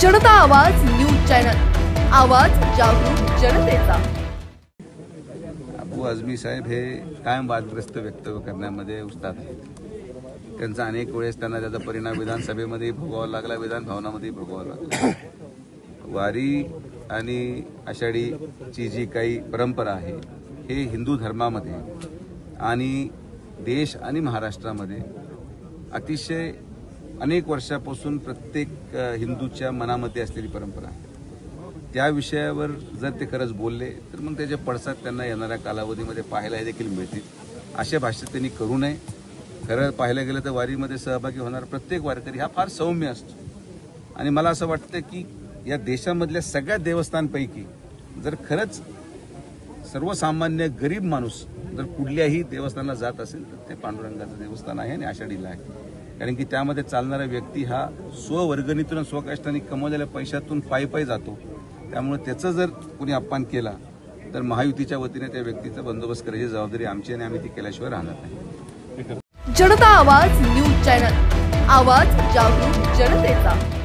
जनता आवाज news channel, आवाज जागरूक जनतेचा। अबू आझमी साहेब हे कायम वादग्रस्त वक्तव्य करण्यामध्ये उस्ताद आहेत। त्यांचा अनेक वेळेस त्यांना त्याचा परिणाम विधानसभेमध्ये भोगावा लागला, विधान भवनामध्ये भोगावा लागला। वारी आणि आषाढीची जी काही परंपरा आहे हे हिंदू धर्मामध्ये आणि देश आणि महाराष्ट्रामध्ये अतिशय अनेक वर्षापासून प्रत्येक हिंदूच्या मनामध्ये असलेली परंपरा आहे। त्या विषयावर जर ते खरंच बोलले तर मग त्याचे पडसाद त्यांना येणाऱ्या कालावधीमध्ये पाहायला देखील मिळतील। अशा भाषेत त्यांनी करू नये। खरं पाहायला गेलं तर वारीमध्ये सहभागी होणारा प्रत्येक वारकरी हा फार सौम्य असतो आणि मला असं वाटतं की या देशामधल्या सगळ्या देवस्थानपैकी जर खरंच सर्वसामान्य गरीब माणूस जर कुठल्याही देवस्थानाला जात असेल तर ते पांडुरंगाचं देवस्थान आहे आणि आषाढीला आहे। कारण की त्यामध्ये चालणारा व्यक्ती हा स्ववर्गणीतून स्वकष्टाने कमवलेल्या पैशातून पायी जातो। त्यामुळे त्याचं जर कोणी अपमान केला तर महायुतीच्या वतीने त्या व्यक्तीचा बंदोबस्त करायची जबाबदारी आमची आणि आम्ही ती केल्याशिवाय राहणार नाही। जनता आवाज न्यूज चॅनल, आवाज जागरूक जनतेचा।